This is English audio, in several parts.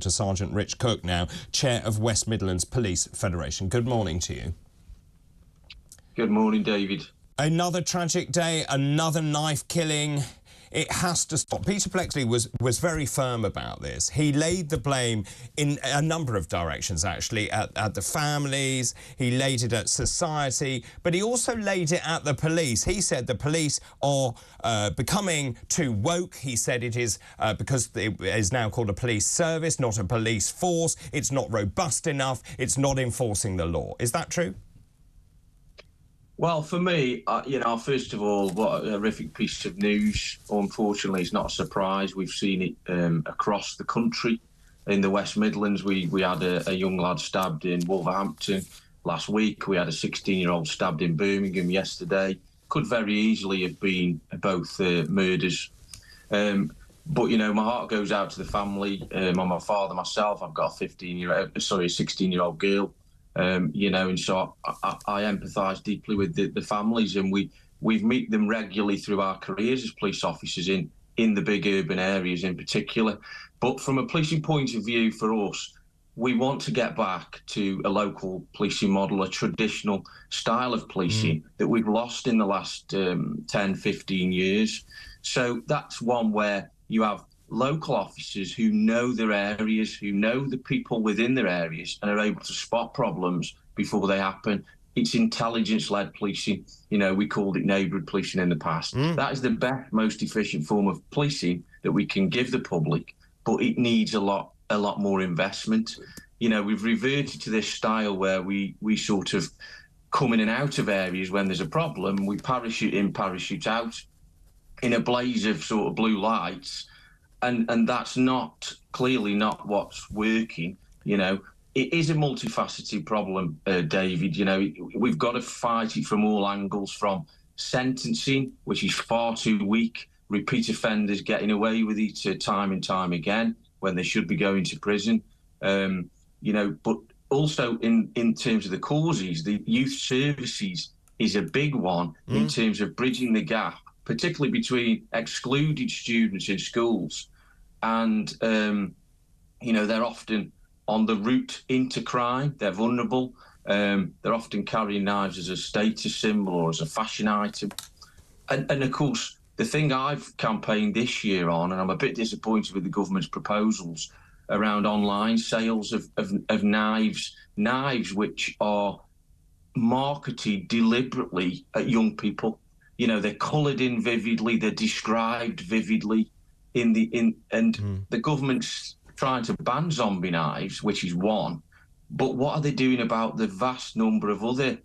to Sergeant Richard Cooke now, Chair of West Midlands Police Federation. Good morning to you. Good morning, David. Another tragic day, another knife killing. It has to stop. Peter Plexley was very firm about this. He laid the blame in a number of directions, actually, at the families. He laid it at society, but he also laid it at the police. He said the police are becoming too woke. He said it is because it is now called a police service, not a police force. It's not robust enough. It's not enforcing the law. Is that true? Well, for me, first of all, what a horrific piece of news. Unfortunately, it's not a surprise. We've seen it across the country. In the West Midlands, we had a young lad stabbed in Wolverhampton last week. We had a 16-year-old stabbed in Birmingham yesterday. Could very easily have been both murders. But, my heart goes out to the family. I'm a father myself. I've got a 16-year-old girl. And so I empathise deeply with the families, and we meet them regularly through our careers as police officers in the big urban areas in particular. But from a policing point of view, for us, we want to get back to a local policing model, a traditional style of policing that we've lost in the last 10, 15 years. So that's one where you have local officers who know their areas, who know the people within their areas and are able to spot problems before they happen. It's intelligence-led policing. We called it neighbourhood policing in the past. That is the best, most efficient form of policing that we can give the public, but it needs a lot more investment. We've reverted to this style where we sort of come in and out of areas when there's a problem. We parachute in, parachute out in a blaze of sort of blue lights. And that's clearly not what's working. It is a multifaceted problem, David. We've got to fight it from all angles, from sentencing, which is far too weak, repeat offenders getting away with it time and time again when they should be going to prison. But also in terms of the causes, the youth services is a big one in terms of bridging the gap, particularly between excluded students in schools and, they're often on the route into crime. They're vulnerable. They're often carrying knives as a status symbol or as a fashion item. And of course, the thing I've campaigned this year on, and I'm a bit disappointed with the government's proposals around online sales of knives which are marketed deliberately at young people. They're coloured in vividly, they're described vividly the government's trying to ban zombie knives, which is one. But what are they doing about the vast number of other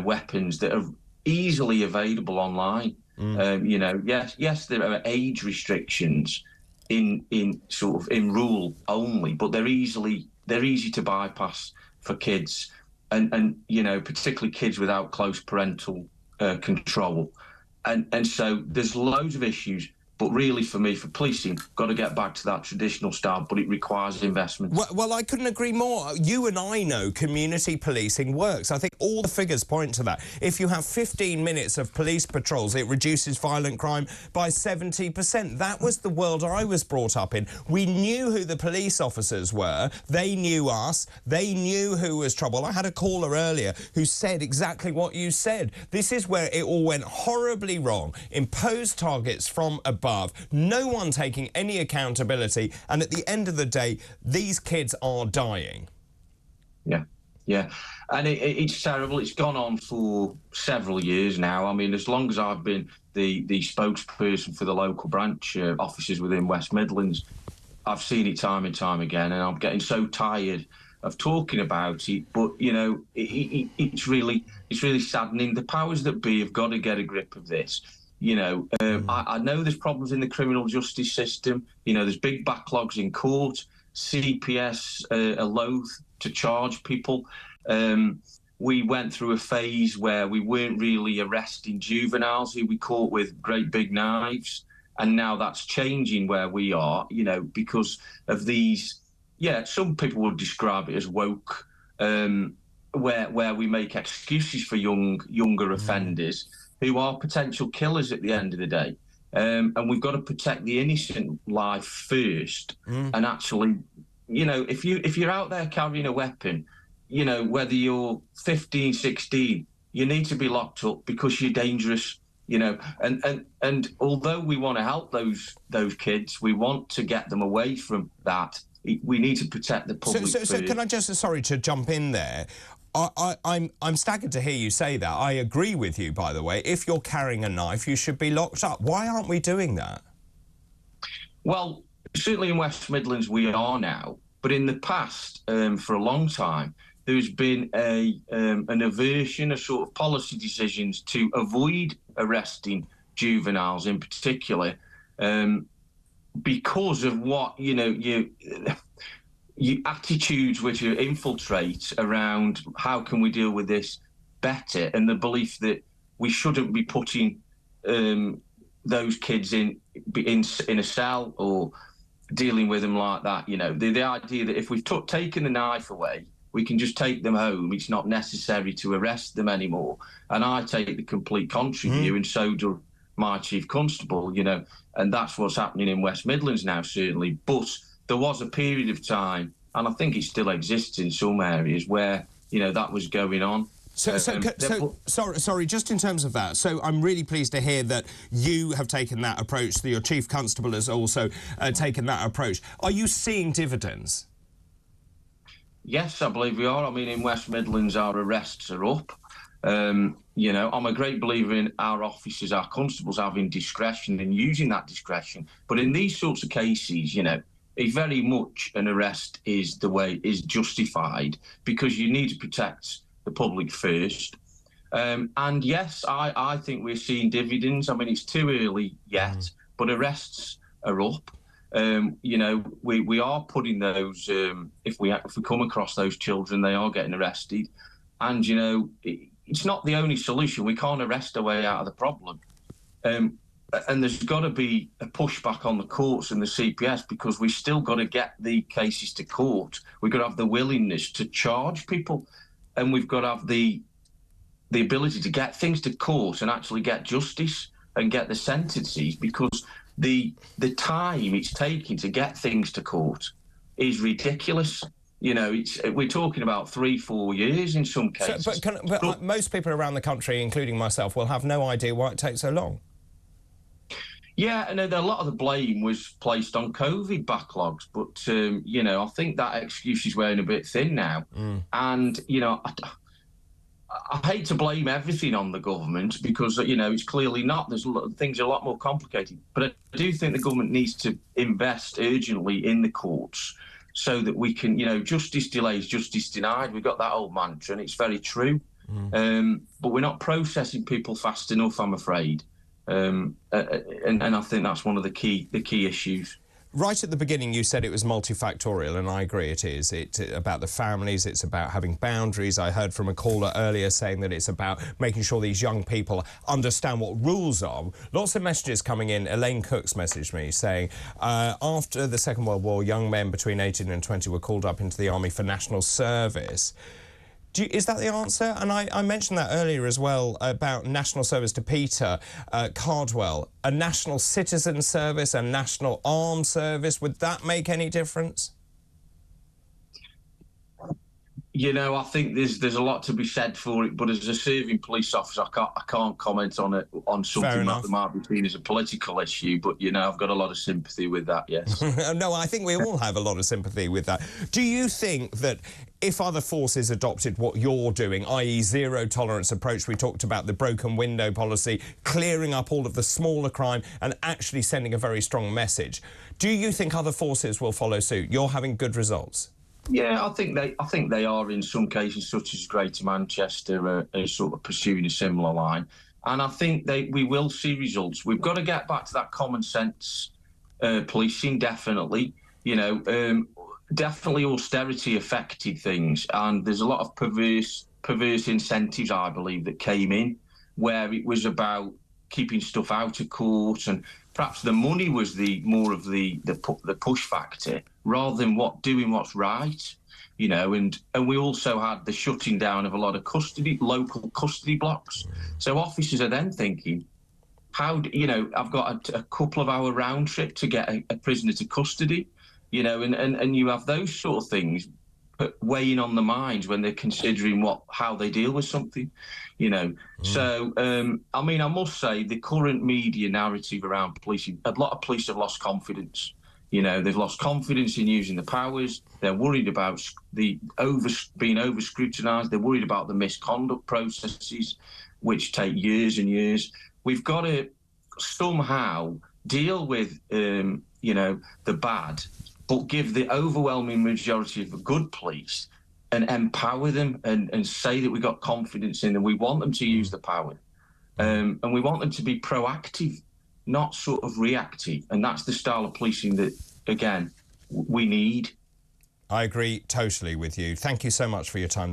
weapons that are easily available online? Yes, there are age restrictions in rule only, but they're easy to bypass for kids, and particularly kids without close parental control. And so there's loads of issues, but really for me, for policing, got to get back to that traditional style, but it requires investment. Well, I couldn't agree more. You and I know community policing works. I think all the figures point to that. If you have 15 minutes of police patrols, it reduces violent crime by 70%. That was the world I was brought up in. We knew who the police officers were. They knew us. They knew who was trouble. I had a caller earlier who said exactly what you said. This is where it all went horribly wrong. Imposed targets from above. No one taking any accountability, and at the end of the day, these kids are dying. Yeah, and it's terrible. It's gone on for several years now. I mean, as long as I've been the spokesperson for the local branch officers within West Midlands, I've seen it time and time again, and I'm getting so tired of talking about it. But it's really saddening. The powers that be have got to get a grip of this. I know there's problems in the criminal justice system. There's big backlogs in court. CPS are loath to charge people. We went through a phase where we weren't really arresting juveniles who we caught with great big knives. And now that's changing where we are, because of these, some people would describe it as woke, where we make excuses for younger offenders who are potential killers at the end of the day. And we've got to protect the innocent life first and actually you know, if you're out there carrying a weapon, you know, whether you're 15, 16, you need to be locked up because you're dangerous. You know, and although we want to help those kids, we want to get them away from that. We need to protect the public. So can I just, sorry to jump in there, I'm staggered to hear you say that. I agree with you, by the way. If you're carrying a knife, you should be locked up. Why aren't we doing that? Well, certainly in West Midlands we are now, but in the past, for a long time, there's been an aversion, a sort of policy decisions to avoid arresting juveniles in particular, because of what, you know, your attitudes which are infiltrate around how can we deal with this better, and the belief that we shouldn't be putting those kids in a cell or dealing with them like that. You know, the idea that if we've taken the knife away, we can just take them home. It's not necessary to arrest them anymore. And I take the complete contrary view, and so do my chief constable, you know, and that's what's happening in West Midlands now, certainly. But there was a period of time, and I think it still exists in some areas, where, you know, that was going on. Sorry, just in terms of that, so I'm really pleased to hear that you have taken that approach, that your chief constable has also taken that approach. Are you seeing dividends? Yes, I believe we are. I mean, in West Midlands, our arrests are up. You know, I'm a great believer in our officers, our constables having discretion and using that discretion. But in these sorts of cases, you know, very much an arrest is justified, because you need to protect the public first. And yes, I think we're seeing dividends. I mean, it's too early yet, but arrests are up. You know, we are putting those, if we come across those children, they are getting arrested. And, you know, it's not the only solution. We can't arrest our way out of the problem. And there's got to be a pushback on the courts and the CPS, because we've still got to get the cases to court. We've got to have the willingness to charge people, and we've got to have the ability to get things to court and actually get justice and get the sentences, because the time it's taking to get things to court is ridiculous. You know, we're talking about 3-4 years in some cases. But most people around the country, including myself, will have no idea why it takes so long. Yeah, and a lot of the blame was placed on COVID backlogs, but you know, I think that excuse is wearing a bit thin now. And you know, I hate to blame everything on the government, because, you know, it's clearly not. Things are a lot more complicated. But I do think the government needs to invest urgently in the courts, so that we can, you know, justice delayed, justice denied. We've got that old mantra, and it's very true. But we're not processing people fast enough, I'm afraid. And I think that's one of the key issues. Right at the beginning, you said it was multifactorial, and I agree it is. It's about the families, it's about having boundaries. I heard from a caller earlier saying that it's about making sure these young people understand what rules are. Lots of messages coming in. Elaine Cook's messaged me saying, after the Second World War, young men between 18 and 20 were called up into the army for national service. Is that the answer? And I mentioned that earlier as well, about national service to Peter Cardwell. A national citizen service, a national armed service, would that make any difference? You know, I think there's a lot to be said for it, but as a serving police officer, I can't comment on something that might be seen as a political issue. But, you know, I've got a lot of sympathy with that, yes. No, I think we all have a lot of sympathy with that. Do you think that if other forces adopted what you're doing, i.e. zero tolerance approach, we talked about the broken window policy, clearing up all of the smaller crime and actually sending a very strong message, do you think other forces will follow suit? You're having good results. Yeah, I think they are in some cases, such as Greater Manchester, are sort of pursuing a similar line. And I think we will see results. We've got to get back to that common sense policing, definitely. You know, definitely austerity affected things. And there's a lot of perverse incentives, I believe, that came in, where it was about keeping stuff out of court, and perhaps the money was more of the push factor, rather than doing what's right, you know. And we also had the shutting down of a lot of local custody blocks. So officers are then thinking, you know, I've got a couple of hour round trip to get a prisoner to custody. You know, and you have those sort of things weighing on the minds when they're considering how they deal with something, you know. So, I mean, I must say the current media narrative around policing, a lot of police have lost confidence. You know, they've lost confidence in using the powers. They're worried about being over scrutinised. They're worried about the misconduct processes, which take years and years. We've got to somehow deal with, you know, the bad, but give the overwhelming majority of the good police and empower them and say that we got confidence in them. We want them to use the power. And we want them to be proactive, not sort of reactive. And that's the style of policing that, again, we need. I agree totally with you. Thank you so much for your time.